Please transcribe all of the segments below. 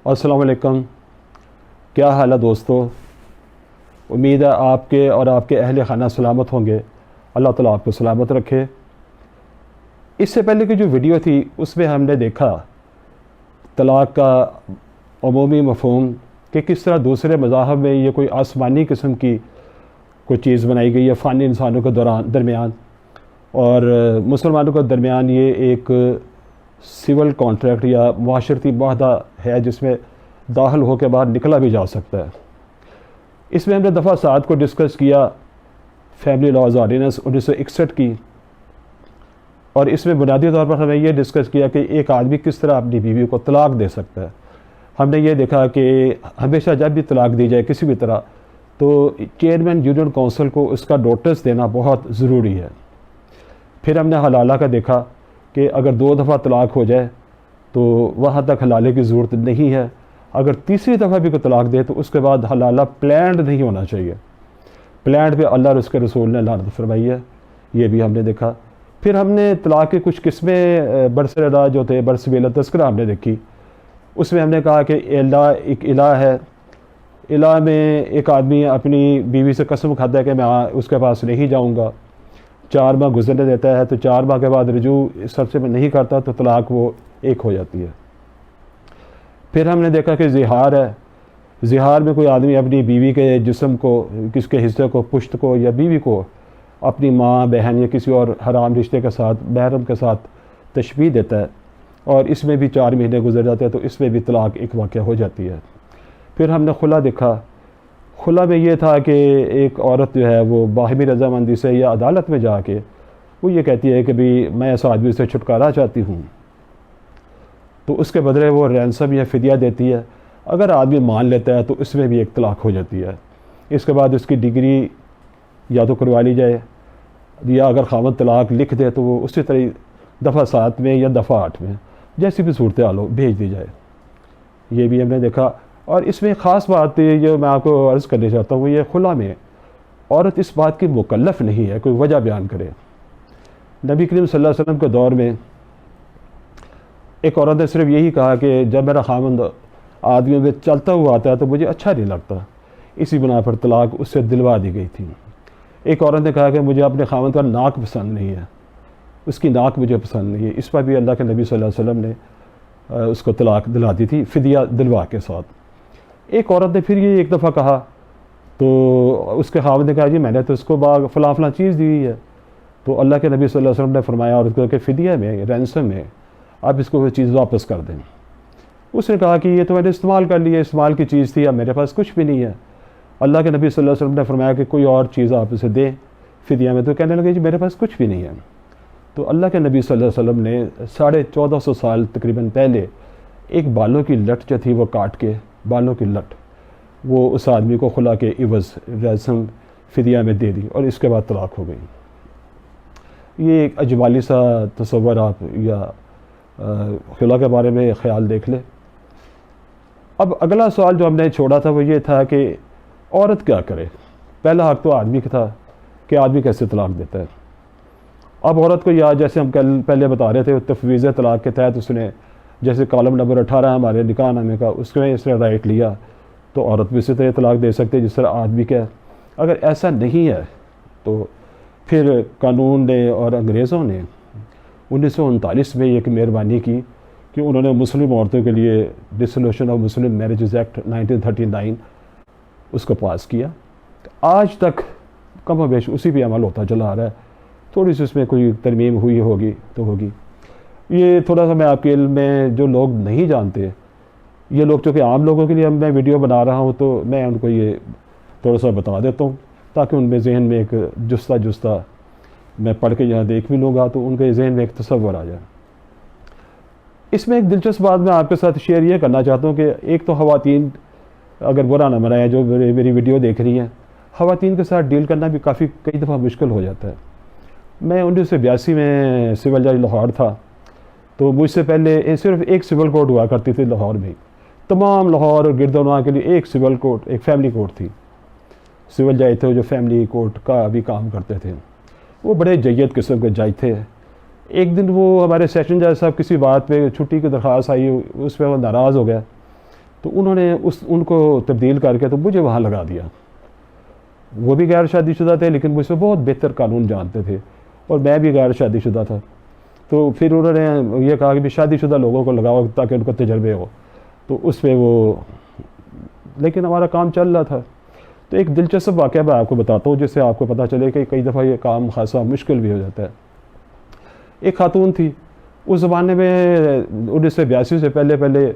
السلام علیکم، کیا حال ہے دوستو؟ امید ہے آپ کے اور آپ کے اہل خانہ سلامت ہوں گے۔ اللہ تعالیٰ آپ کو سلامت رکھے۔ اس سے پہلے کی جو ویڈیو تھی اس میں ہم نے دیکھا طلاق کا عمومی مفہوم کہ کس طرح دوسرے مذاہب میں یہ کوئی آسمانی قسم کی کوئی چیز بنائی گئی ہے فانی انسانوں کے درمیان، اور مسلمانوں کے درمیان یہ ایک سول کانٹریکٹ یا معاشرتی معاہدہ ہے جس میں داخل ہو کے باہر نکلا بھی جا سکتا ہے۔ اس میں ہم نے دفعہ 7 کو ڈسکس کیا، فیملی لاز آرڈیننس 1961 کی، اور اس میں بنیادی طور پر ہمیں یہ ڈسکس کیا کہ ایک آدمی کس طرح اپنی بیوی کو طلاق دے سکتا ہے۔ ہم نے یہ دیکھا کہ ہمیشہ جب بھی طلاق دی جائے کسی بھی طرح تو چیئرمین یونین کونسل کو اس کا نوٹس دینا بہت ضروری ہے۔ پھر ہم نے حلالہ کا دیکھا کہ اگر 2 دفعہ طلاق ہو جائے تو وہاں تک حلالے کی ضرورت نہیں ہے، اگر تیسری دفعہ بھی کوئی طلاق دے تو اس کے بعد حلالہ پلانڈ نہیں ہونا چاہیے۔ پلانڈ پہ اللہ اور اس کے رسول نے لعنت فرمائی ہے، یہ بھی ہم نے دیکھا۔ پھر ہم نے طلاق کی کچھ قسمیں برسر جو تھے برسبیل تذکرہ ہم نے دیکھی۔ اس میں ہم نے کہا کہ الہ ایک الہ ہے، الہ میں ایک آدمی اپنی بیوی سے قسم کھاتا ہے کہ میں اس کے پاس نہیں جاؤں گا، 4 ماہ گزرنے دیتا ہے، تو 4 ماہ کے بعد رجوع اس سب سے میں نہیں کرتا تو طلاق وہ 1 ہو جاتی ہے۔ پھر ہم نے دیکھا کہ زہار ہے، زہار میں کوئی آدمی اپنی بیوی کے جسم کو، کس کے حصے کو، پشت کو یا بیوی کو اپنی ماں، بہن یا کسی اور حرام رشتے کے ساتھ، محرم کے ساتھ تشبیہ دیتا ہے، اور اس میں بھی 4 مہینے گزر جاتے ہیں تو اس میں بھی طلاق ایک واقعہ ہو جاتی ہے۔ پھر ہم نے خلا دیکھا۔ خلا میں یہ تھا کہ ایک عورت جو ہے وہ باہمی رضامندی سے یا عدالت میں جا کے وہ یہ کہتی ہے کہ بھی میں اس آدمی سے چھٹکارا چاہتی ہوں، تو اس کے بدلے وہ رینسم یا فدیہ دیتی ہے۔ اگر آدمی مان لیتا ہے تو اس میں بھی ایک طلاق ہو جاتی ہے۔ اس کے بعد اس کی ڈگری یا تو کروا لی جائے، یا اگر خاوند طلاق لکھ دے تو وہ اسی طرح دفعہ 7 میں یا دفعہ 8 میں جیسی بھی صورتحال ہو بھیج دی جائے۔ یہ بھی ہم نے دیکھا۔ اور اس میں خاص بات جو میں آپ کو عرض کرنا چاہتا ہوں وہ یہ خلا میں عورت اس بات کی مکلف نہیں ہے کوئی وجہ بیان کرے۔ نبی کریم صلی اللہ علیہ وسلم کے دور میں ایک عورت نے صرف یہی کہا کہ جب میرا خاوند آدمیوں میں چلتا ہوا آتا ہے تو مجھے اچھا نہیں لگتا، اسی بنا پر طلاق اس سے دلوا دی گئی تھی۔ ایک عورت نے کہا کہ مجھے اپنے خاوند کا ناک پسند نہیں ہے، اس کی ناک مجھے پسند نہیں ہے، اس پر بھی اللہ کے نبی صلی اللہ علیہ وسلم نے اس کو طلاق دلا دی تھی فدیہ دلوا کے ساتھ۔ ایک عورت نے پھر یہ ایک دفعہ کہا تو اس کے خاوند نے کہا جی میں نے تو اس کو فلاں فلاں چیز دی ہوئی ہے، تو اللہ کے نبی صلی اللہ علیہ وسلم نے فرمایا عورت کو کہ فدیہ میں، رینسم میں آپ اس کو وہ چیز واپس کر دیں۔ اس نے کہا کہ یہ تو میں نے استعمال کر لی ہے، استعمال کی چیز تھی، اب میرے پاس کچھ بھی نہیں ہے۔ اللہ کے نبی صلی اللہ علیہ وسلم نے فرمایا کہ کوئی اور چیز آپ اسے دیں فدیہ میں، تو کہنے لگے جی میرے پاس کچھ بھی نہیں ہے۔ تو اللہ کے نبی صلی اللہ علیہ وسلم نے 1450 سال تقریباً پہلے ایک بالوں کی لٹ جو تھی وہ کاٹ کے، بالوں کی لٹ وہ اس آدمی کو خلا کے عوض رسم فدیہ میں دے دی، اور اس کے بعد طلاق ہو گئی۔ یہ ایک اجمالی سا تصور آپ یا خلا کے بارے میں خیال دیکھ لیں۔ اب اگلا سوال جو ہم نے چھوڑا تھا وہ یہ تھا کہ عورت کیا کرے۔ پہلا حق تو آدمی کا تھا کہ آدمی کیسے طلاق دیتا ہے۔ اب عورت کو یا جیسے ہم پہلے بتا رہے تھے تفویض طلاق کے تحت اس نے جیسے کالم نمبر 18 ہمارے نکاح نامے کا اس میں اس نے رائٹ لیا تو عورت بھی اسی طرح طلاق دے سکتے جس طرح آدمی کا۔ اگر ایسا نہیں ہے تو پھر قانون نے اور انگریزوں نے 1939 میں ایک مہربانی کی کہ انہوں نے مسلم عورتوں کے لیے dissolution of Muslim marriages act 1939 اس کو پاس کیا۔ آج تک کم و بیش اسی پہ عمل ہوتا چلا آ رہا ہے، تھوڑی سی اس میں کوئی ترمیم ہوئی ہوگی تو ہوگی۔ یہ تھوڑا سا میں آپ کے علم میں جو لوگ نہیں جانتے، یہ لوگ چونکہ عام لوگوں کے لیے میں ویڈیو بنا رہا ہوں تو میں ان کو یہ تھوڑا سا بتا دیتا ہوں تاکہ ان میں ذہن میں ایک جستہ میں پڑھ کے یہاں دیکھ بھی لوں گا تو ان کے ذہن میں ایک تصور آ جائے۔ اس میں ایک دلچسپ بات میں آپ کے ساتھ شیئر یہ کرنا چاہتا ہوں کہ ایک تو خواتین، اگر برا نہ منائیں جو میری ویڈیو دیکھ رہی ہیں، خواتین کے ساتھ ڈیل کرنا بھی کئی دفعہ مشکل ہو جاتا ہے۔ میں 1982 میں سول جج لاہور تھا، تو مجھ سے پہلے صرف ایک سول کورٹ ہوا کرتی تھی لاہور میں، تمام لاہور اور گردنواں کے لیے ایک سول کورٹ، ایک فیملی کورٹ تھی۔ سول جج تھے جو فیملی کورٹ کا بھی کام کرتے تھے، وہ بڑے جید قسم کے جج تھے۔ ایک دن وہ ہمارے سیشن جج صاحب کسی بات پہ چھٹی کی درخواست آئی، اس پہ وہ ناراض ہو گیا تو انہوں نے ان کو تبدیل کر کے تو مجھے وہاں لگا دیا. وہ بھی غیر شادی شدہ تھے لیکن مجھ سے بہت بہتر قانون جانتے تھے اور میں بھی غیر شادی شدہ تھا. تو پھر انہوں نے یہ کہا کہ شادی شدہ لوگوں کو لگاؤ تاکہ ان کو تجربے ہو. تو اس پہ وہ لیکن ہمارا کام چل رہا تھا. تو ایک دلچسپ واقعہ میں آپ کو بتاتا ہوں جس سے آپ کو پتہ چلے کہ کئی دفعہ یہ کام خاصا مشکل بھی ہو جاتا ہے. ایک خاتون تھی اس زمانے میں 1982 سے پہلے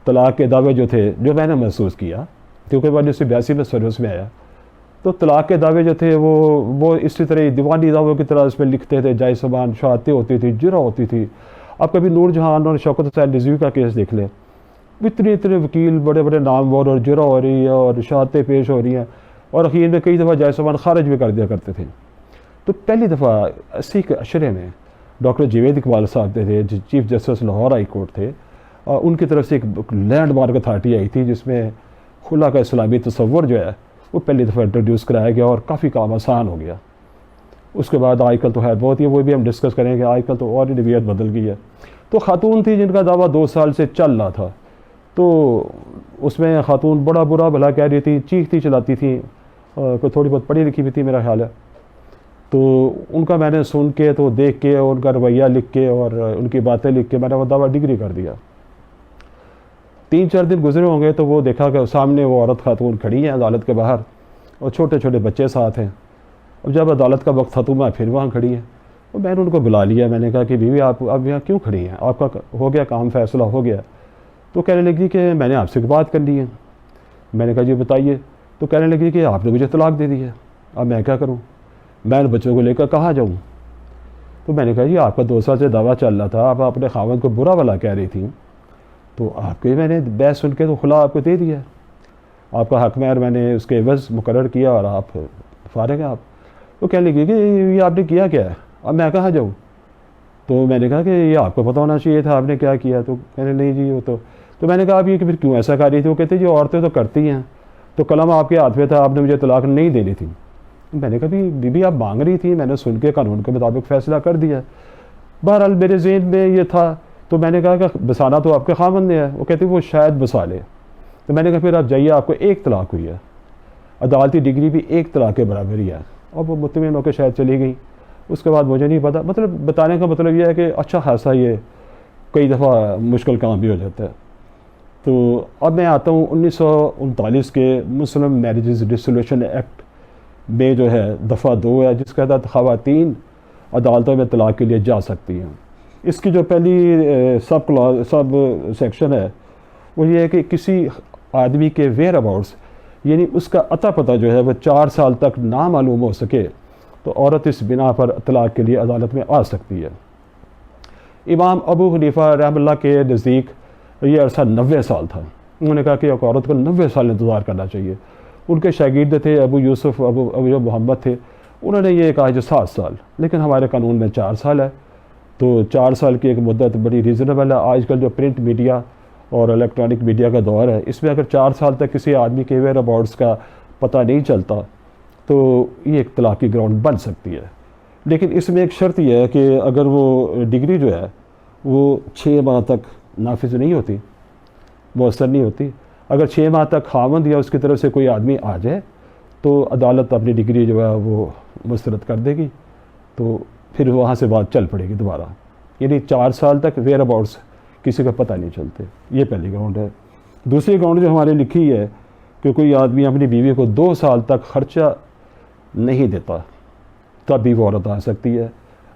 طلاق کے دعوے جو تھے جو میں نے محسوس کیا کیونکہ میں 1982 میں سروس میں آیا. تو طلاق کے دعوے جو تھے وہ اسی طرح دیوانی دعووں کی طرح اس میں لکھتے تھے. جائز زبان شہادتیں ہوتی تھی, جرح ہوتی تھی. آپ کبھی نور جہان اور شوکت حسین رضوی کا کیس دیکھ لیں, اتنے وکیل بڑے بڑے نامور اور جرح ہو رہی ہے اور شہادتیں پیش ہو رہی ہیں اور اخیر میں کئی دفعہ جائز زبان خارج بھی کر دیا کرتے تھے. تو پہلی دفعہ 80 کے عشرے میں ڈاکٹر جاوید اقبال صاحب تھے جو chief justice Lahore high court تھے, ان کی طرف سے ایک لینڈ مارک اتھارٹی آئی تھی جس میں خلا کا اسلامی تصور جو ہے وہ پہلی دفعہ انٹروڈیوس کرایا گیا اور کافی کام آسان ہو گیا. اس کے بعد آج کل تو خیر بہت ہی وہ بھی ہم ڈسکس کریں گے, آج کل تو اور ہی نوعیت بدل گئی ہے. تو خاتون تھی جن کا دعویٰ 2 سال سے چل رہا تھا. تو اس میں خاتون بڑا برا بھلا کہہ رہی تھی, چیختی چلاتی تھی, کوئی تھوڑی بہت پڑھی لکھی بھی تھی میرا خیال ہے. تو ان کا میں نے سن کے تو دیکھ کے اور ان کا رویہ لکھ کے اور ان کی باتیں لکھ کے میں نے وہ دعویٰ ڈگری کر دیا. 3-4 دن گزرے ہوں گے تو وہ دیکھا کہ سامنے وہ عورت خاتون کھڑی ہیں عدالت کے باہر اور چھوٹے چھوٹے بچے ساتھ ہیں. اب جب عدالت کا وقت ختم ہوا پھر وہاں کھڑی ہیں. اور میں نے ان کو بلا لیا, میں نے کہا کہ بیوی آپ اب یہاں کیوں کھڑی ہیں, آپ کا ہو گیا کام, فیصلہ ہو گیا؟ تو کہنے لگی کہ میں نے آپ سے بات کر لی ہے. میں نے کہا جی بتائیے. تو کہنے لگی کہ آپ نے مجھے طلاق دے دی ہے, اب میں کیا کروں, میں نے بچوں کو لے کر کہاں جاؤں؟ تو میں نے کہا جی آپ کا 2 سال سے دعویٰ چل رہا تھا, آپ اپنے خاوند کو برا بھلا کہہ رہی تھیں, تو آپ کے میں نے بحث سن کے تو خلا آپ کو دے دیا, آپ کا حق مہر میں نے اس کے عوض مقرر کیا اور آپ فارغ ہیں آپ. تو کہنے لگی کہ یہ آپ نے کیا ہے, اب میں کہاں جاؤں؟ تو میں نے کہا کہ یہ آپ کو پتہ ہونا چاہیے تھا, آپ نے کیا کیا؟ تو کہنے نہیں جی وہ تو میں نے کہا آپ یہ کہ پھر کیوں ایسا کر رہی تھی؟ وہ کہتے جی عورتیں تو کرتی ہیں, تو قلم آپ کے ہاتھ میں تھا, آپ نے مجھے طلاق نہیں دینی تھی. میں نے کہا بی بی آپ مانگ رہی تھی, میں نے سن کے قانون کے مطابق فیصلہ کر دیا. بہرحال میرے ذہن میں یہ تھا, تو میں نے کہا کہ بسانا تو آپ کے خاوند نے ہے. وہ کہتے وہ شاید بسا لے. تو میں نے کہا پھر آپ جائیے, آپ کو 1 طلاق ہوئی ہے, عدالتی ڈگری بھی 1 طلاق کے برابر ہی ہے. اور وہ مطمئن ہو کے شاید چلی گئی. اس کے بعد مجھے نہیں پتا, مطلب بتانے کا مطلب یہ ہے کہ اچھا خاصا یہ کئی دفعہ مشکل کام بھی ہو جاتا ہے. تو اب میں آتا ہوں 1939 کے مسلم میریجز ڈسولوشن ایکٹ میں جو ہے دفعہ 2 ہے, جس کے تحت خواتین عدالتوں میں طلاق کے لیے جا سکتی ہیں. اس کی جو پہلی سب سیکشن ہے وہ یہ ہے کہ کسی آدمی کے ویئر اباؤٹس یعنی اس کا عطا پتہ جو ہے وہ 4 سال تک نہ معلوم ہو سکے تو عورت اس بنا پر طلاق کے لیے عدالت میں آ سکتی ہے. امام ابو حنیفہ رحمہ اللہ کے نزدیک یہ عرصہ 90 سال تھا. انہوں نے کہا کہ ایک عورت کو 90 سال انتظار کرنا چاہیے. ان کے شاگرد تھے ابو یوسف ابو محمد تھے, انہوں نے یہ کہا جو 7 سال, لیکن ہمارے قانون میں 4 سال ہے. تو 4 سال کی ایک مدت بڑی ریزنیبل ہے. آج کل جو پرنٹ میڈیا اور الیکٹرانک میڈیا کا دور ہے, اس میں اگر 4 سال تک کسی آدمی کے ویئر اباؤٹس کا پتہ نہیں چلتا تو یہ ایک طلاق کی گراؤنڈ بن سکتی ہے. لیکن اس میں ایک شرط یہ ہے کہ اگر وہ ڈگری جو ہے وہ 6 ماہ تک نافذ نہیں ہوتی, مؤثر نہیں ہوتی. اگر 6 ماہ تک خاوند یا اس کی طرف سے کوئی آدمی آ جائے تو عدالت اپنی ڈگری جو ہے وہ مسترد کر دے گی, تو پھر وہاں سے بات چل پڑے گی دوبارہ. یعنی 4 سال تک ویئر اباؤٹس کسی کا پتہ نہیں چلتے. یہ پہلی گراؤنڈ ہے. دوسری گراؤنڈ جو ہمارے لکھی ہے کہ کوئی آدمی اپنی بیوی کو 2 سال تک خرچہ نہیں دیتا تب بھی وہ عورت آ سکتی ہے.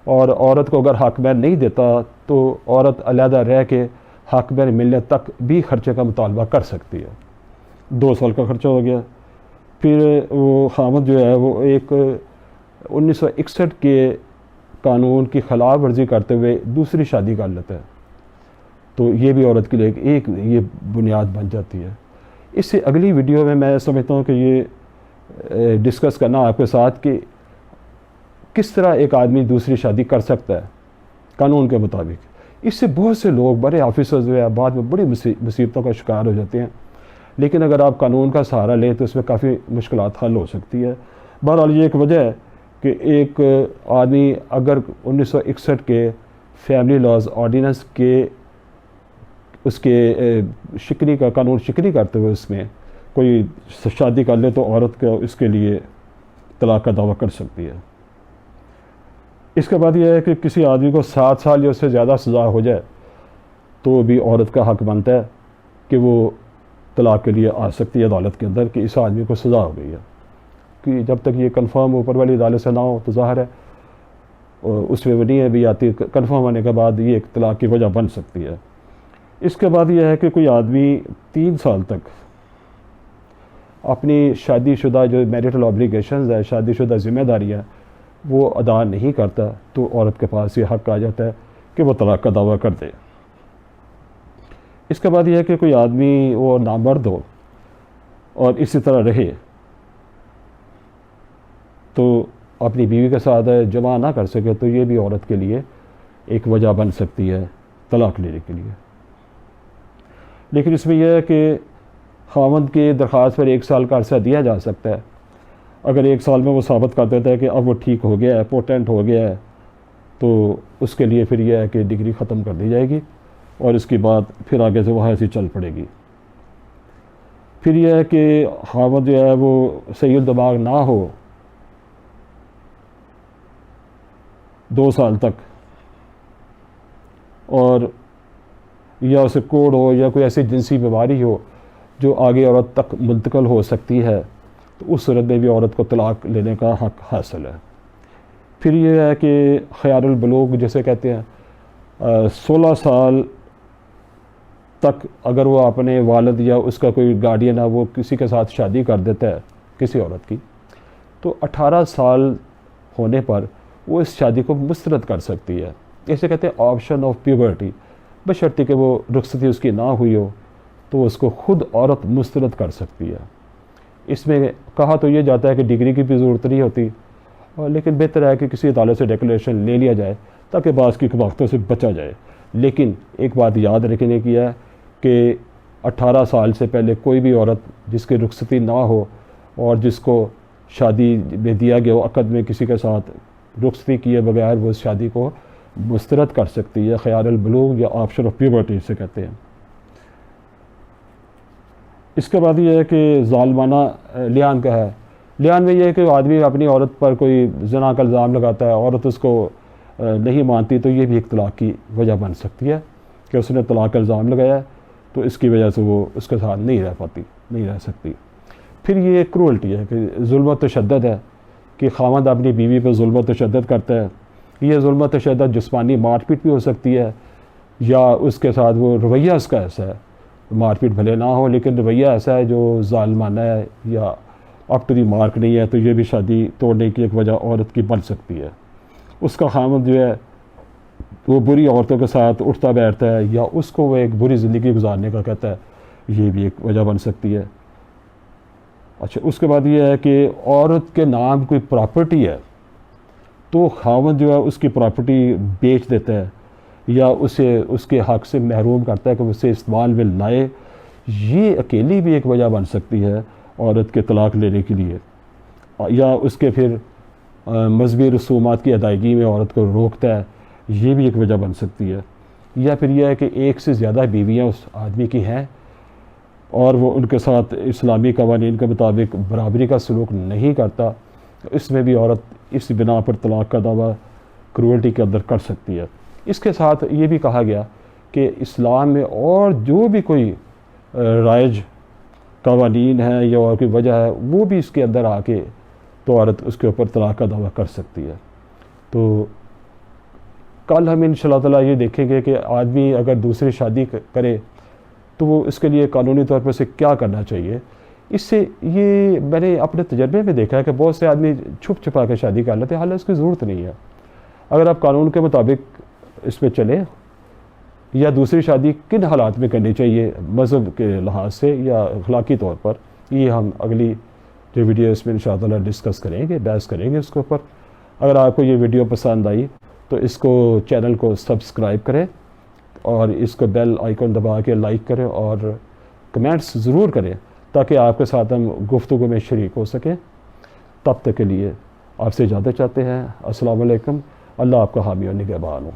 اور عورت کو اگر حق مہر نہیں دیتا تو عورت علیحدہ رہ کے حق مہر ملنے تک بھی خرچے کا مطالبہ کر سکتی ہے. 2 سال کا خرچہ ہو گیا. پھر وہ خاوند جو ہے وہ ایک 1961 کے قانون کی خلاف ورزی کرتے ہوئے دوسری شادی کر لیتا ہے, تو یہ بھی عورت کے لیے ایک یہ بنیاد بن جاتی ہے. اس سے اگلی ویڈیو میں سمجھتا ہوں کہ یہ ڈسکس کرنا آپ کے ساتھ کہ کس طرح ایک آدمی دوسری شادی کر سکتا ہے قانون کے مطابق. اس سے بہت سے لوگ بڑے آفیسرز جو ہے بعد میں بڑی مصیبتوں کا شکار ہو جاتے ہیں, لیکن اگر آپ قانون کا سہارا لیں تو اس میں کافی مشکلات حل ہو سکتی ہے. بہرحال یہ ایک وجہ ہے کہ ایک آدمی اگر 1961 کے فیملی لاز آرڈیننس کے اس کے شکری کا قانون شکری کرتے ہوئے اس میں کوئی شادی کر لے تو عورت کو اس کے لیے طلاق کا دعویٰ کر سکتی ہے۔ اس کے بعد یہ ہے کہ کسی آدمی کو 7 سال یا اس سے زیادہ سزا ہو جائے تو بھی عورت کا حق بنتا ہے کہ وہ طلاق کے لیے آ سکتی ہے عدالت کے اندر کہ اس آدمی کو سزا ہو گئی ہے، کہ جب تک یہ کنفرم اوپر والی عدالت سے نہ ہو تو ظاہر ہے اس میں وہ نہیں ہے بھی آتی، کنفرم ہونے کے بعد یہ ایک طلاق کی وجہ بن سکتی ہے۔ اس کے بعد یہ ہے کہ کوئی آدمی 3 سال تک اپنی شادی شدہ جو میریٹل اوبلیگیشنز ہے، شادی شدہ ذمہ داریاں وہ ادا نہیں کرتا تو عورت کے پاس یہ حق آ جاتا ہے کہ وہ طلاق کا دعویٰ کر دے۔ اس کے بعد یہ ہے کہ کوئی آدمی وہ نامرد ہو اور اسی طرح رہے تو اپنی بیوی کے ساتھ جمع نہ کر سکے تو یہ بھی عورت کے لیے ایک وجہ بن سکتی ہے طلاق لینے کے لیے۔ لیکن اس میں یہ ہے کہ خاوند کی درخواست پر 1 سال کا عرصہ دیا جا سکتا ہے۔ اگر 1 سال میں وہ ثابت کر دیتا ہے کہ اب وہ ٹھیک ہو گیا ہے، پوٹینٹ ہو گیا ہے، تو اس کے لیے پھر یہ ہے کہ ڈگری ختم کر دی جائے گی اور اس کی بات پھر آگے سے وہاں سے چل پڑے گی۔ پھر یہ ہے کہ خاوند جو ہے وہ صحیح الدماغ نہ ہو 2 سال تک، اور یا اسے کوڑ ہو یا کوئی ایسی جنسی بیماری ہو جو آگے عورت تک منتقل ہو سکتی ہے، تو اس صورت میں بھی عورت کو طلاق لینے کا حق حاصل ہے۔ پھر یہ ہے کہ خیار البلوغ جسے کہتے ہیں، 16 سال تک اگر وہ اپنے والد یا اس کا کوئی گارڈین ہے وہ کسی کے ساتھ شادی کر دیتا ہے کسی عورت کی، تو 18 سال ہونے پر وہ اس شادی کو مسترد کر سکتی ہے۔ اسے کہتے ہیں آپشن آف پیورٹی، بشرطیکہ کہ وہ رخصتی اس کی نہ ہوئی ہو تو وہ اس کو خود عورت مسترد کر سکتی ہے۔ اس میں کہا تو یہ جاتا ہے کہ ڈگری کی بھی ضرورت نہیں ہوتی، لیکن بہتر ہے کہ کسی عدالت سے ڈیکلیریشن لے لیا جائے تاکہ بعض کی وقتوں سے بچا جائے۔ لیکن ایک بات یاد رکھنے کی ہے کہ 18 سال سے پہلے کوئی بھی عورت جس کی رخصتی نہ ہو اور جس کو شادی میں دیا گیا ہو عقد میں کسی کے ساتھ رخصتی کیے بغیر وہ اس شادی کو مسترد کر سکتی ہے۔ خیار البلوغ یا آپشن آف پیورٹی سے کہتے ہیں۔ اس کے بعد یہ ہے کہ ظالمانہ لیان کا ہے۔ لیان میں یہ ہے کہ آدمی اپنی عورت پر کوئی زنا کا الزام لگاتا ہے، عورت اس کو نہیں مانتی تو یہ بھی ایک طلاق کی وجہ بن سکتی ہے کہ اس نے طلاق کا الزام لگایا ہے تو اس کی وجہ سے وہ اس کے ساتھ نہیں رہ سکتی۔ پھر یہ کرولٹی ہے کہ ظلم و تشدد ہے کہ خاوند اپنی بیوی پہ ظلم و تشدد کرتا ہے۔ یہ ظلم و تشدد جسمانی مار پیٹ بھی ہو سکتی ہے، یا اس کے ساتھ وہ رویہ اس کا ایسا ہے، مار پیٹ بھلے نہ ہو لیکن رویہ ایسا ہے جو ظالمانہ ہے یا اپ ٹو دی مارک نہیں ہے، تو یہ بھی شادی توڑنے کی ایک وجہ عورت کی بن سکتی ہے۔ اس کا خاوند جو ہے وہ بری عورتوں کے ساتھ اٹھتا بیٹھتا ہے یا اس کو وہ ایک بری زندگی گزارنے کا کہتا ہے، یہ بھی ایک وجہ بن سکتی ہے۔ اچھا، اس کے بعد یہ ہے کہ عورت کے نام کوئی پراپرٹی ہے تو خاوند جو ہے اس کی پراپرٹی بیچ دیتا ہے یا اسے اس کے حق سے محروم کرتا ہے کہ اسے استعمال میں لائے، یہ اکیلی بھی ایک وجہ بن سکتی ہے عورت کے طلاق لینے کے لیے۔ یا اس کے پھر مذہبی رسومات کی ادائیگی میں عورت کو روکتا ہے، یہ بھی ایک وجہ بن سکتی ہے۔ یا پھر یہ ہے کہ ایک سے زیادہ بیویاں اس آدمی کی ہیں اور وہ ان کے ساتھ اسلامی قوانین کے مطابق برابری کا سلوک نہیں کرتا، اس میں بھی عورت اس بنا پر طلاق کا دعویٰ کروئلٹی کے اندر کر سکتی ہے۔ اس کے ساتھ یہ بھی کہا گیا کہ اسلام میں اور جو بھی کوئی رائج قوانین ہیں یا اور کوئی وجہ ہے وہ بھی اس کے اندر آ کے تو عورت اس کے اوپر طلاق کا دعویٰ کر سکتی ہے۔ تو کل ہم انشاءاللہ تعالیٰ یہ دیکھیں گے کہ آدمی اگر دوسری شادی کرے تو وہ اس کے لیے قانونی طور پر اسے کیا کرنا چاہیے۔ اس سے یہ میں نے اپنے تجربے میں دیکھا ہے کہ بہت سے آدمی چھپ چھپا کے شادی کر لیتے ہیں، حالانکہ اس کی ضرورت نہیں ہے۔ اگر آپ قانون کے مطابق اس پہ چلیں، یا دوسری شادی کن حالات میں کرنی چاہیے مذہب کے لحاظ سے یا اخلاقی طور پر، یہ ہم اگلی جو ویڈیو اس میں انشاءاللہ ڈسکس کریں گے، بحث کریں گے اس کے اوپر۔ اگر آپ کو یہ ویڈیو پسند آئی تو اس کو چینل کو سبسکرائب کریں اور اس کو بیل آئیکن دبا کے لائک کریں اور کمنٹس ضرور کریں تاکہ آپ کے ساتھ ہم گفتگو میں شریک ہو سکیں۔ تب تک کے لیے آپ سے اجازت چاہتے ہیں۔ السلام علیکم۔ اللہ آپ کا حامی و نگہبان ہو۔